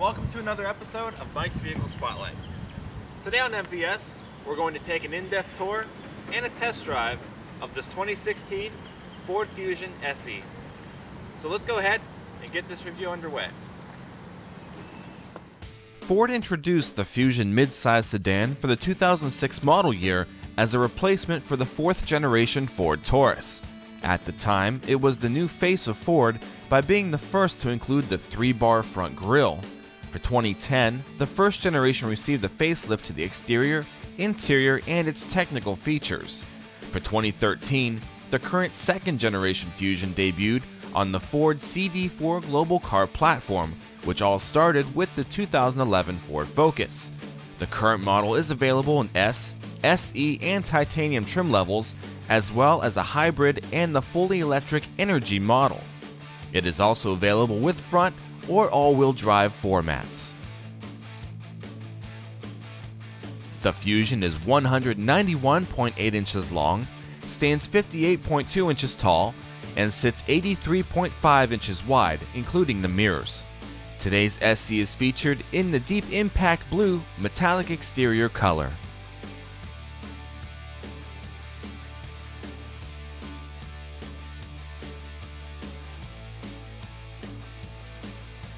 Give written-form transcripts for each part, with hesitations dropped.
welcome to another episode of Mike's Vehicle Spotlight. Today on MVS, we're going to take an in-depth tour and a test drive of this 2016 Ford Fusion SE. So let's go ahead and get this review underway. Ford introduced the Fusion midsize sedan for the 2006 model year as a replacement for the fourth generation Ford Taurus. At the time, it was the new face of Ford by being the first to include the 3-bar front grille. For 2010, the first generation received a facelift to the exterior, interior, and its technical features. For 2013, the current second generation Fusion debuted on the Ford CD4 Global Car platform, which all started with the 2011 Ford Focus. The current model is available in S, SE, and titanium trim levels, as well as a hybrid and the fully electric Energy model. It is also available with front or all-wheel drive formats. The Fusion is 191.8 inches long, stands 58.2 inches tall, and sits 83.5 inches wide, including the mirrors. Today's SE is featured in the deep impact blue metallic exterior color.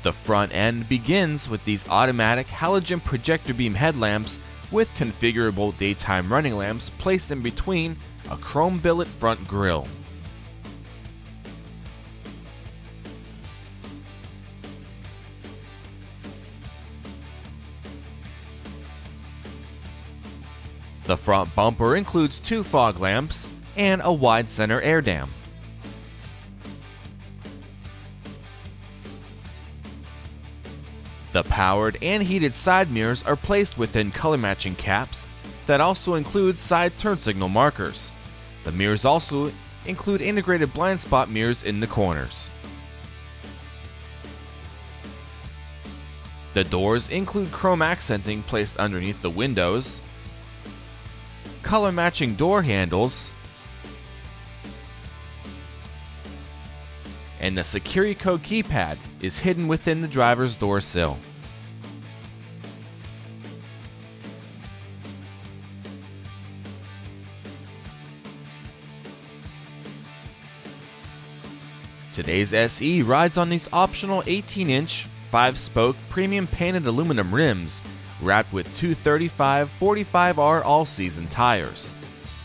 The front end begins with these automatic halogen projector beam headlamps with configurable daytime running lamps placed in between a chrome billet front grille. The front bumper includes 2 fog lamps and a wide center air dam. The powered and heated side mirrors are placed within color-matching caps that also include side turn signal markers. The mirrors also include integrated blind spot mirrors in the corners. The doors include chrome accenting placed underneath the windows, color-matching door handles, and the security code keypad is hidden within the driver's door sill. Today's SE rides on these optional 18-inch, 5-spoke premium painted aluminum rims wrapped with 235 45R all-season tires.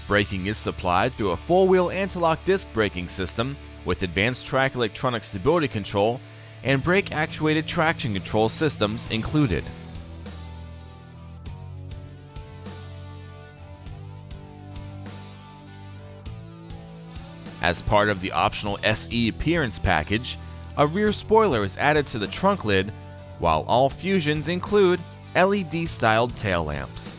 Braking is supplied through a four-wheel anti-lock disc braking system with advanced track electronic stability control and brake-actuated traction control systems included. As part of the optional SE appearance package, a rear spoiler is added to the trunk lid, while all Fusions include LED-styled tail lamps.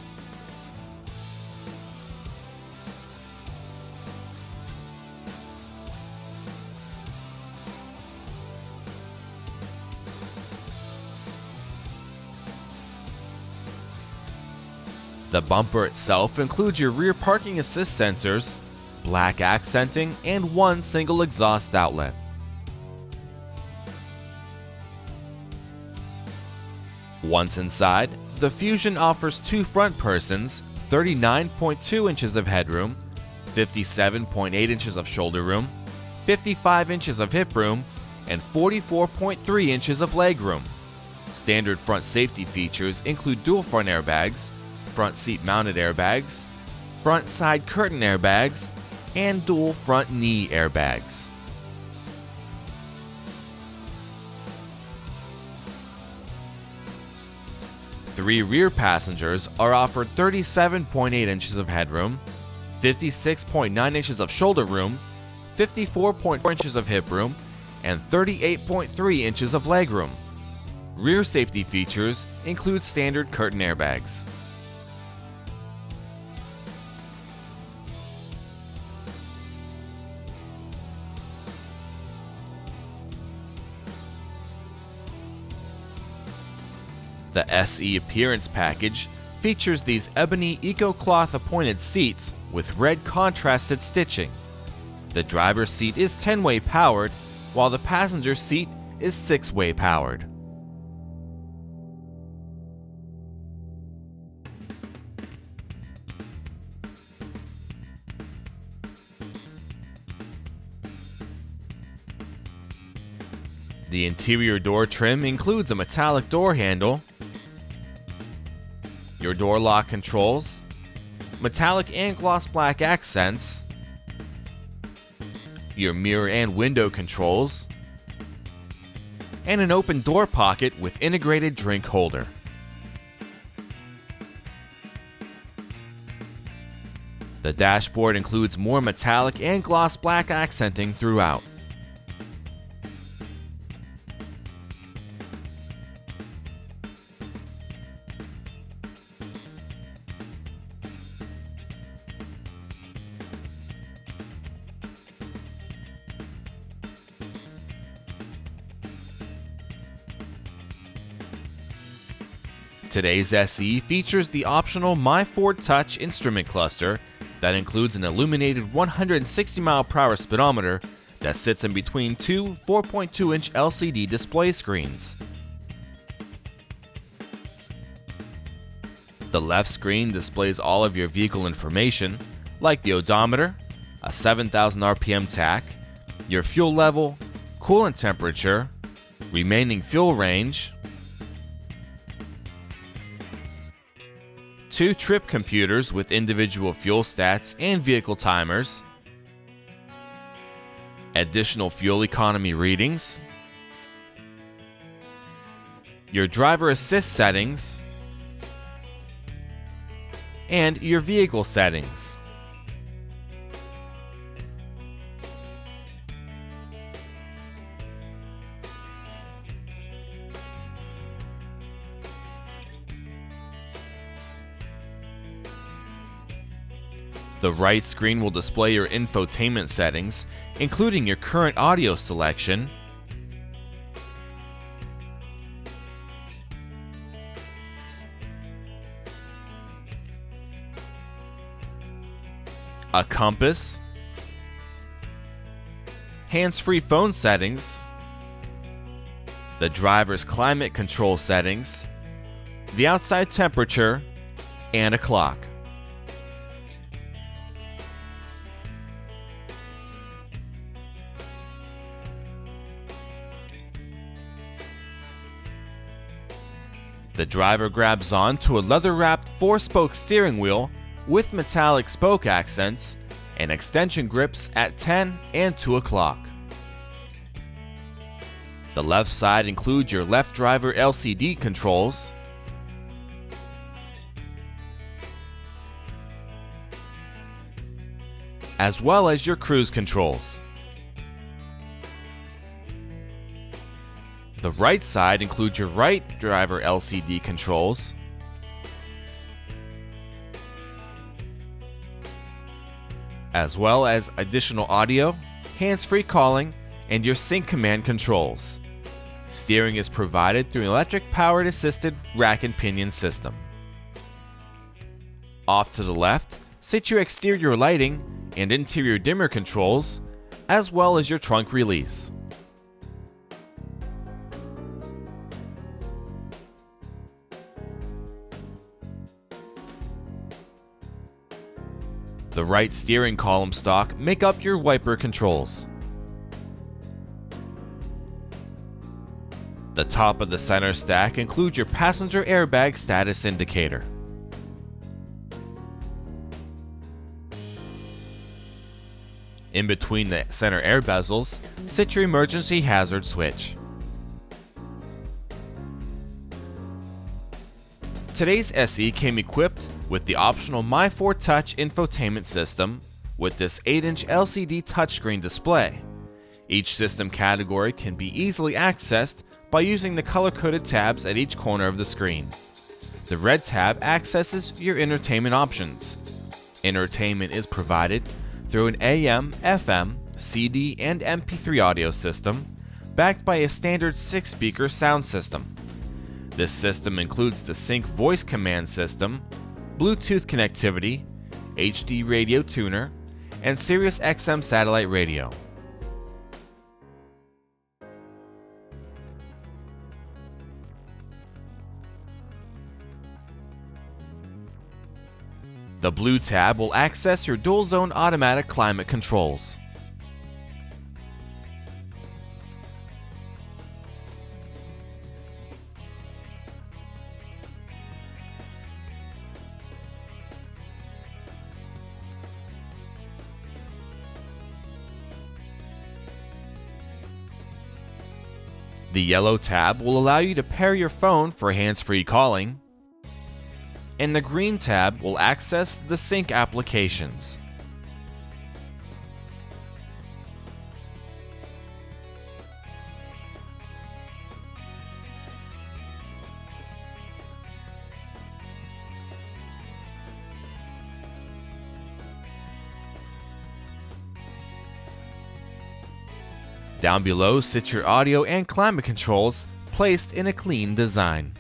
The bumper itself includes your rear parking assist sensors, black accenting, and 1 single exhaust outlet. Once inside, the Fusion offers 2 front persons, 39.2 inches of headroom, 57.8 inches of shoulder room, 55 inches of hip room, and 44.3 inches of leg room. Standard front safety features include dual front airbags, front seat mounted airbags, front side curtain airbags, and dual front knee airbags. Three rear passengers are offered 37.8 inches of headroom, 56.9 inches of shoulder room, 54.4 inches of hip room, and 38.3 inches of leg room. Rear safety features include standard curtain airbags. The SE appearance package features these ebony eco-cloth appointed seats with red contrasted stitching. The driver's seat is 10-way powered, while the passenger seat is 6-way powered. The interior door trim includes a metallic door handle, your door lock controls, metallic and gloss black accents, your mirror and window controls, and an open door pocket with integrated drink holder. The dashboard includes more metallic and gloss black accenting throughout. Today's SE features the optional My Ford Touch instrument cluster that includes an illuminated 160 mph speedometer that sits in between two 4.2-inch LCD display screens. The left screen displays all of your vehicle information, like the odometer, a 7,000 RPM tach, your fuel level, coolant temperature, remaining fuel range, 2 trip computers with individual fuel stats and vehicle timers, additional fuel economy readings, your driver assist settings, and your vehicle settings. The right screen will display your infotainment settings, including your current audio selection, a compass, hands-free phone settings, the driver's climate control settings, the outside temperature, and a clock. The driver grabs on to a leather-wrapped 4-spoke steering wheel with metallic spoke accents and extension grips at 10 and 2 o'clock. The left side includes your left driver LCD controls, as well as your cruise controls. The right side includes your right driver LCD controls, as well as additional audio, hands-free calling, and your sync command controls. Steering is provided through an electric-powered assisted rack and pinion system. Off to the left, sit your exterior lighting and interior dimmer controls, as well as your trunk release. The right steering column stalk make up your wiper controls. The top of the center stack includes your passenger airbag status indicator. In between the center air bezels, sit your emergency hazard switch. Today's SE came equipped with the optional My Ford Touch infotainment system with this 8-inch LCD touchscreen display. Each system category can be easily accessed by using the color-coded tabs at each corner of the screen. The red tab accesses your entertainment options. Entertainment is provided through an AM, FM, CD, and MP3 audio system, backed by a standard 6-speaker sound system. This system includes the Sync voice command system, Bluetooth connectivity, HD radio tuner, and Sirius XM satellite radio. The blue tab will access your dual-zone automatic climate controls. The yellow tab will allow you to pair your phone for hands-free calling, and the green tab will access the sync applications. Down below sit your audio and climate controls, placed in a clean design.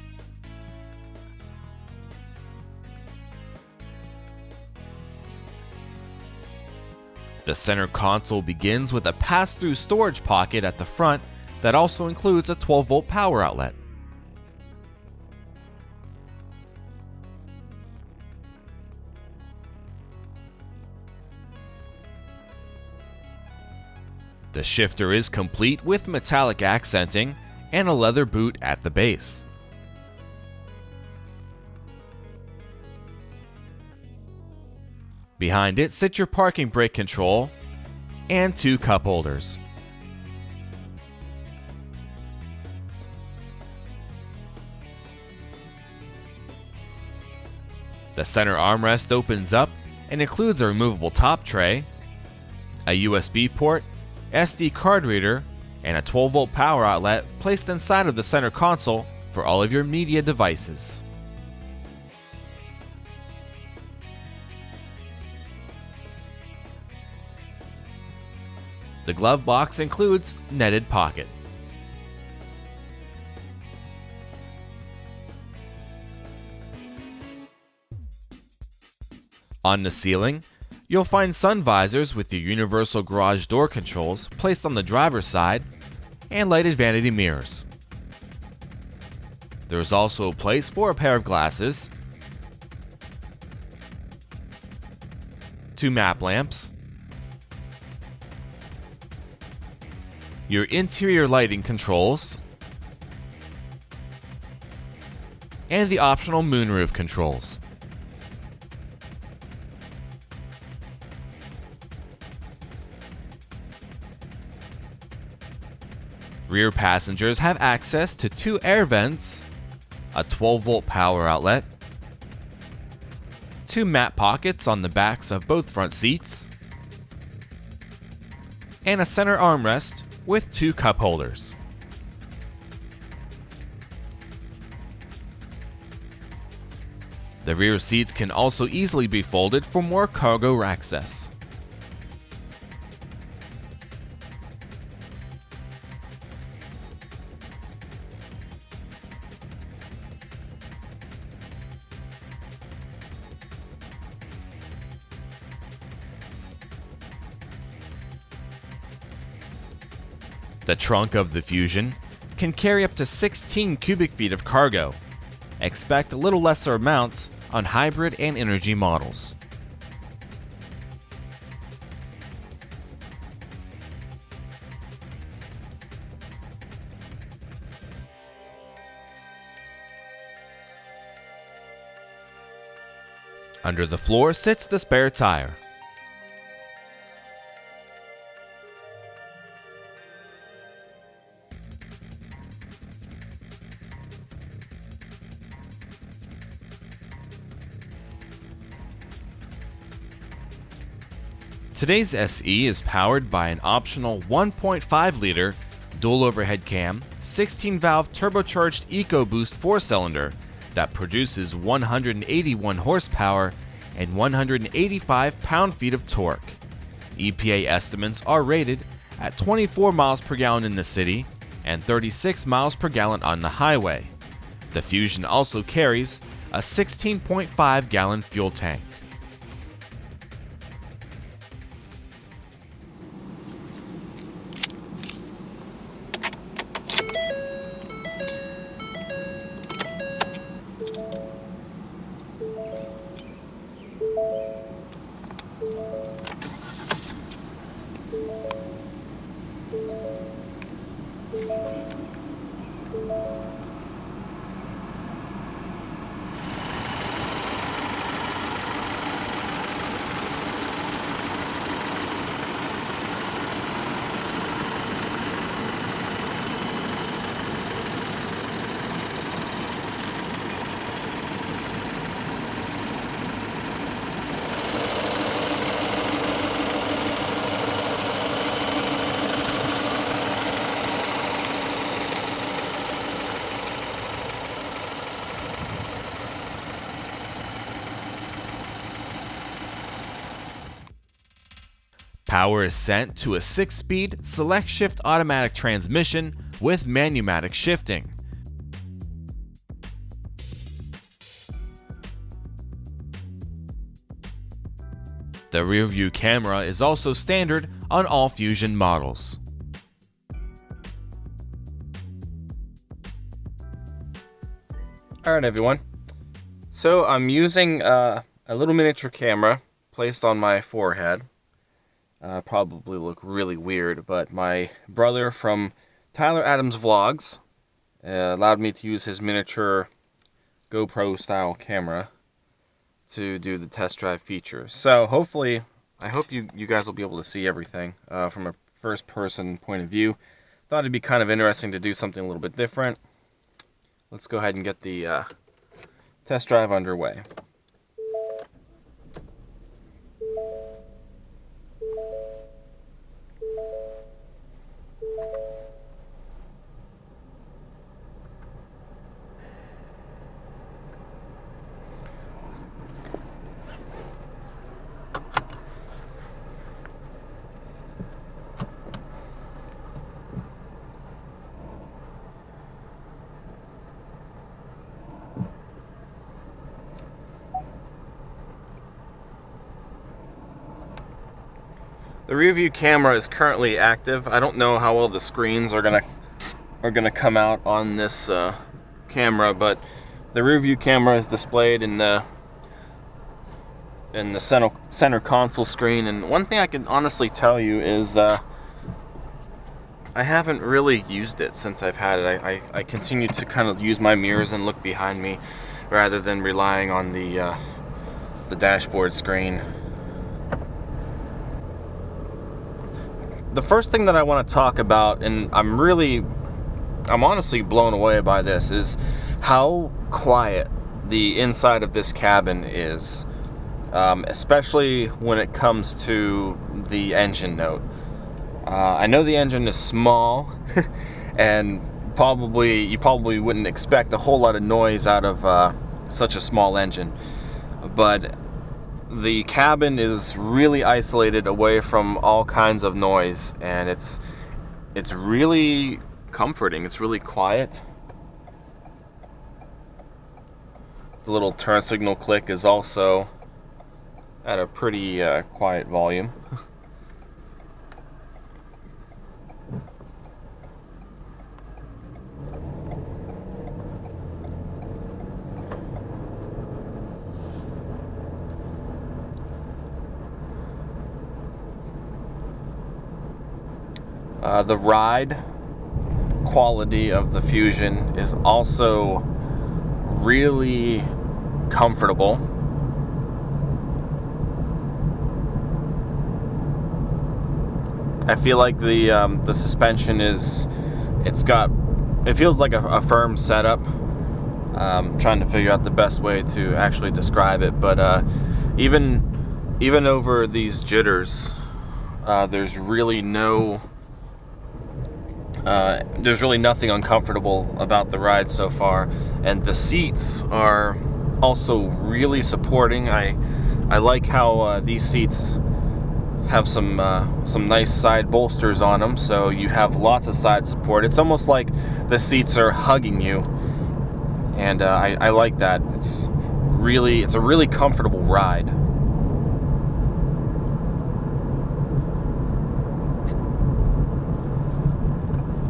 The center console begins with a pass-through storage pocket at the front that also includes a 12-volt power outlet. The shifter is complete with metallic accenting and a leather boot at the base. Behind it sits your parking brake control and 2 cup holders. The center armrest opens up and includes a removable top tray, a USB port, SD card reader, and a 12-volt power outlet placed inside of the center console for all of your media devices. The glove box includes netted pocket. On the ceiling, you'll find sun visors with your universal garage door controls placed on the driver's side and lighted vanity mirrors. There is also a place for a pair of glasses, 2 map lamps, your interior lighting controls, and the optional moonroof controls. Rear passengers have access to 2 air vents, a 12-volt power outlet, 2 mat pockets on the backs of both front seats, and a center armrest with 2 cup holders. The rear seats can also easily be folded for more cargo access. The trunk of the Fusion can carry up to 16 cubic feet of cargo. Expect a little lesser amounts on hybrid and energy models. Under the floor sits the spare tire. Today's SE is powered by an optional 1.5-liter dual overhead cam, 16-valve turbocharged EcoBoost 4-cylinder that produces 181 horsepower and 185 pound-feet of torque. EPA estimates are rated at 24 miles per gallon in the city and 36 miles per gallon on the highway. The Fusion also carries a 16.5-gallon fuel tank. Power is sent to a 6-speed select-shift automatic transmission with manumatic shifting. The rear-view camera is also standard on all Fusion models. Alright everyone, so I'm using a little miniature camera placed on my forehead. Probably look really weird, but my brother from MichaelAdamsRocks allowed me to use his miniature GoPro style camera to do the test drive feature. So hopefully, I hope you guys will be able to see everything from a first person point of view. Thought it'd be kind of interesting to do something a little bit different. Let's go ahead and get the test drive underway. The rear view camera is currently active. I don't know how well the screens are gonna come out on this camera, but the rear view camera is displayed in the center console screen. And one thing I can honestly tell you is I haven't really used it since I've had it. I continue to kind of use my mirrors and look behind me rather than relying on the dashboard screen. The first thing that I want to talk about, and I'm honestly blown away by this, is how quiet the inside of this cabin is, especially when it comes to the engine note. I know the engine is small, and you probably wouldn't expect a whole lot of noise out of such a small engine, but the cabin is really isolated away from all kinds of noise, and it's really comforting. It's really quiet. The little turn signal click is also at a pretty quiet volume. The ride quality of the Fusion is also really comfortable. I feel like the suspension it feels like a firm setup. Trying to figure out the best way to actually describe it, but even over these jitters, there's really nothing uncomfortable about the ride so far, and the seats are also really supporting. I like how these seats have some nice side bolsters on them, so you have lots of side support. It's almost like the seats are hugging you, and I like that. It's a really comfortable ride.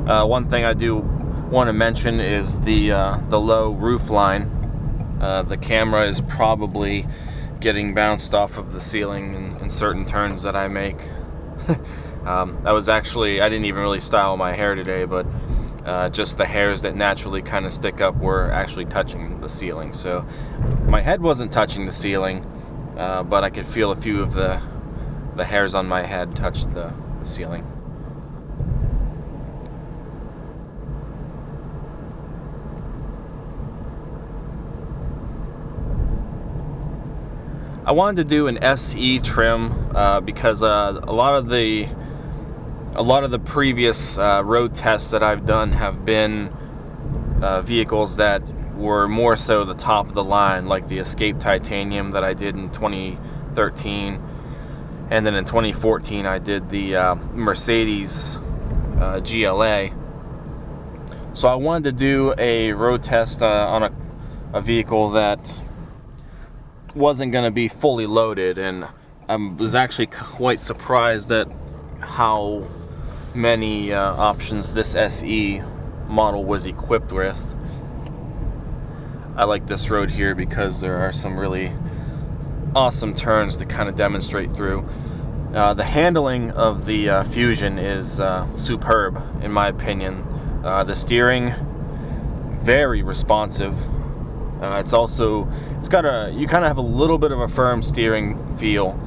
One thing I do want to mention is the low roof line. The camera is probably getting bounced off of the ceiling in certain turns that I make. I didn't even really style my hair today, but just the hairs that naturally kind of stick up were actually touching the ceiling. So my head wasn't touching the ceiling, but I could feel a few of the hairs on my head touch the ceiling. I wanted to do an SE trim because a lot of the previous road tests that I've done have been vehicles that were more so the top of the line, like the Escape Titanium that I did in 2013, And then in 2014 I did the Mercedes GLA. So I wanted to do a road test on a vehicle that wasn't going to be fully loaded, and I was actually quite surprised at how many options this SE model was equipped with. I like this road here because there are some really awesome turns to kind of demonstrate through. The handling of the Fusion is superb in my opinion. The steering, very responsive. It's got you kind of have a little bit of a firm steering feel,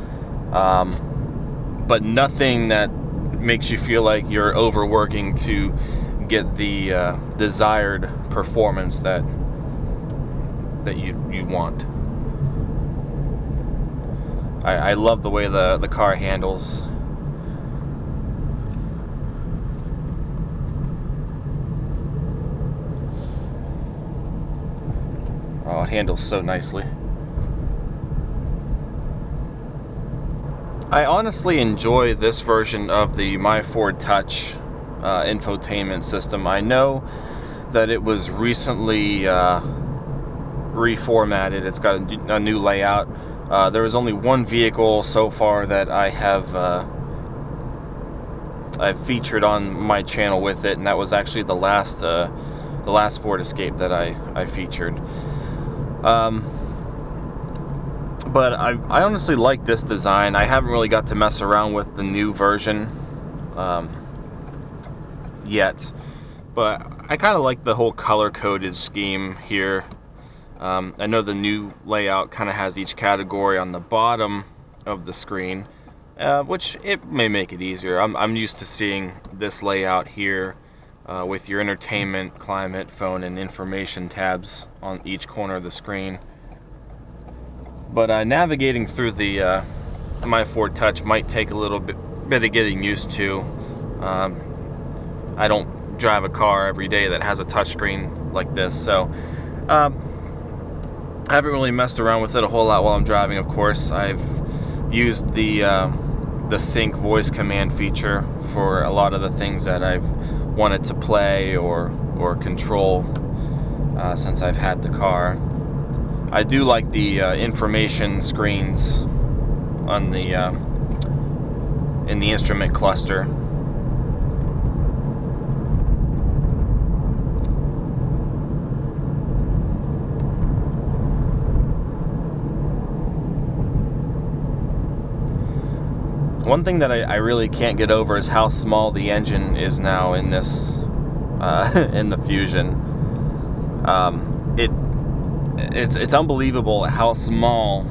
but nothing that makes you feel like you're overworking to get the desired performance that you want. I love the way the car handles. Oh, it handles so nicely. I honestly enjoy this version of the My Ford Touch infotainment system. I know that it was recently reformatted. It's got a new layout. There was only one vehicle so far that I've featured on my channel with it, and that was actually the last Ford Escape that I featured. But I honestly like this design. I haven't really got to mess around with the new version yet, but I kind of like the whole color-coded scheme here. I know the new layout kind of has each category on the bottom of the screen, which it may make it easier. I'm used to seeing this layout here with your entertainment, climate, phone, and information tabs on each corner of the screen. But navigating through the My Ford Touch might take a little bit of getting used to. I don't drive a car every day that has a touchscreen like this, so I haven't really messed around with it a whole lot while I'm driving. Of course, I've used the sync voice command feature for a lot of the things that I've wanted to play or control since I've had the car. I do like the information screens on the in the instrument cluster. One thing that I really can't get over is how small the engine is now in this in the Fusion. It's unbelievable how small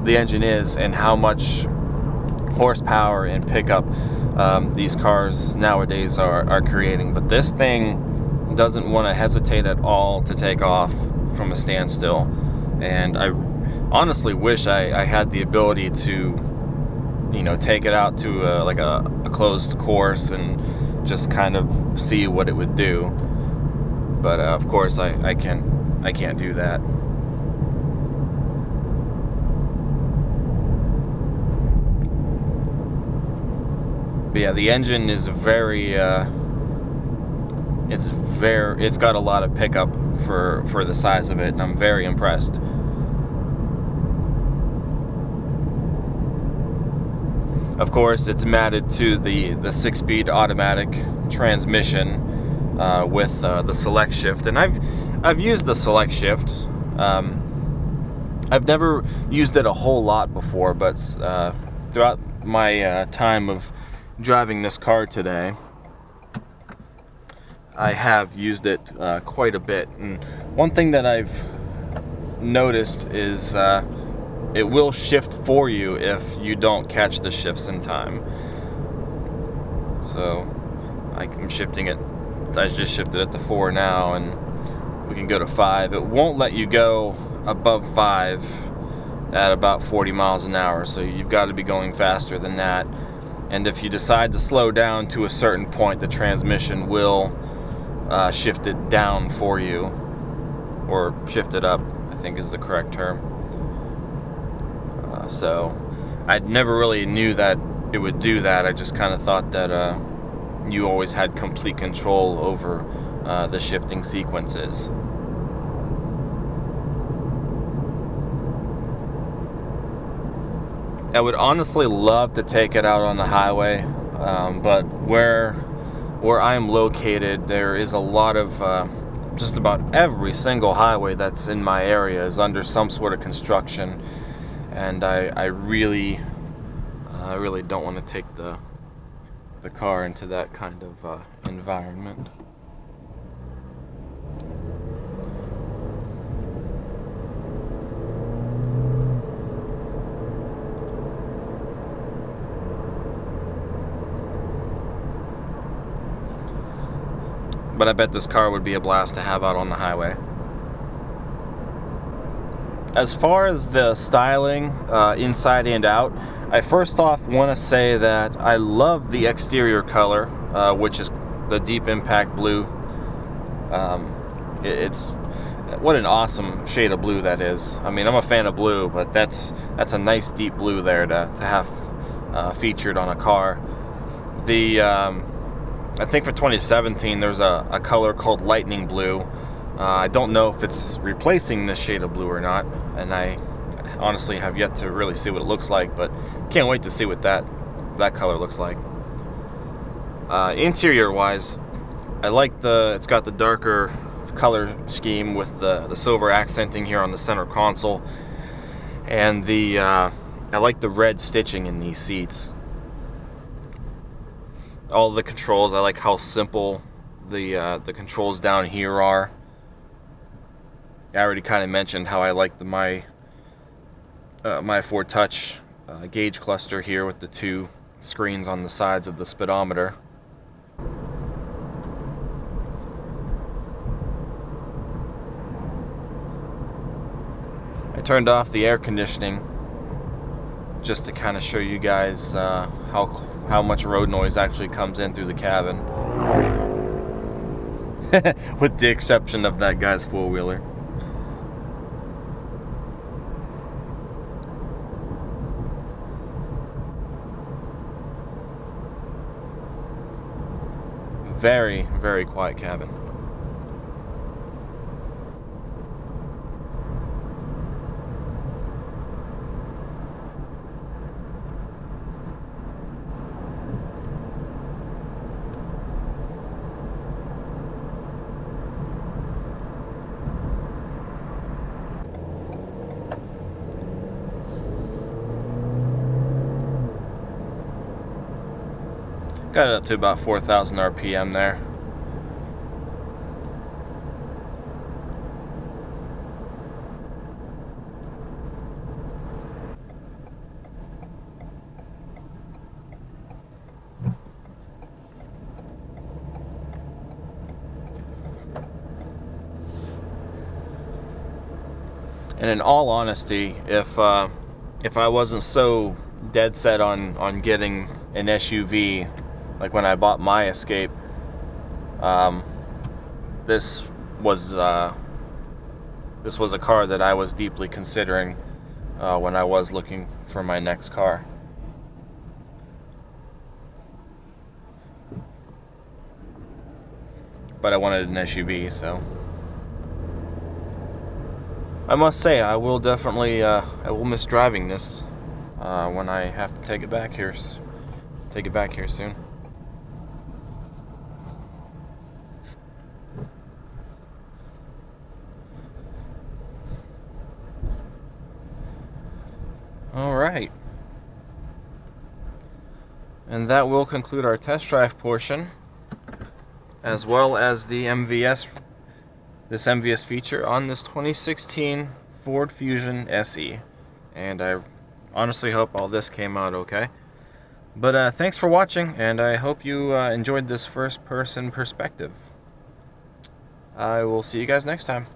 the engine is and how much horsepower and pickup these cars nowadays are creating. But this thing doesn't want to hesitate at all to take off from a standstill. And I honestly wish I had the ability to, you know, take it out to like a closed course and just kind of see what it would do. But of course I can't do that. But yeah, the engine is it's got a lot of pickup for the size of it, and I'm very impressed. Of course, it's matted to the 6-speed automatic transmission with the select shift, and I've used the select shift. I've never used it a whole lot before, but throughout my time of driving this car today, I have used it quite a bit. And one thing that I've noticed is it will shift for you if you don't catch the shifts in time. So I'm shifting it. I just shifted it to 4 now, and we can go to 5. It won't let you go above 5 at about 40 miles an hour, so you've got to be going faster than that. And if you decide to slow down to a certain point, the transmission will shift it down for you, or shift it up, I think is the correct term. So I never really knew that it would do that. I just kind of thought that you always had complete control over the shifting sequences. I would honestly love to take it out on the highway, but where I'm located, there is a lot of just about every single highway that's in my area is under some sort of construction, and I really don't want to take the car into that kind of environment. But I bet this car would be a blast to have out on the highway. As far as the styling, inside and out, I first off want to say that I love the exterior color, which is the deep impact blue. It's what an awesome shade of blue that is. I mean, I'm a fan of blue, but that's a nice deep blue there to have featured on a car. I think for 2017 there's a color called lightning blue. I don't know if it's replacing this shade of blue or not, and I honestly have yet to really see what it looks like, but can't wait to see what that color looks like. Interior wise, I like it's got the darker color scheme with the silver accenting here on the center console, and I like the red stitching in these seats. All the controls, I like how simple the controls down here are. I already kind of mentioned how I like my Ford Touch gauge cluster here with the two screens on the sides of the speedometer. I turned off the air conditioning just to kind of show you guys how much road noise actually comes in through the cabin. With the exception of that guy's four-wheeler. Very, very quiet cabin. Got it up to about 4,000 RPM there. And in all honesty, if I wasn't so dead set on getting an SUV, like when I bought my Escape, this was a car that I was deeply considering when I was looking for my next car. But I wanted an SUV, so I must say I will definitely I will miss driving this when I have to take it back here soon. Alright, and that will conclude our test drive portion, as well as the MVS feature on this 2016 Ford Fusion SE. And I honestly hope all this came out okay. But thanks for watching, and I hope you enjoyed this first person perspective. I will see you guys next time.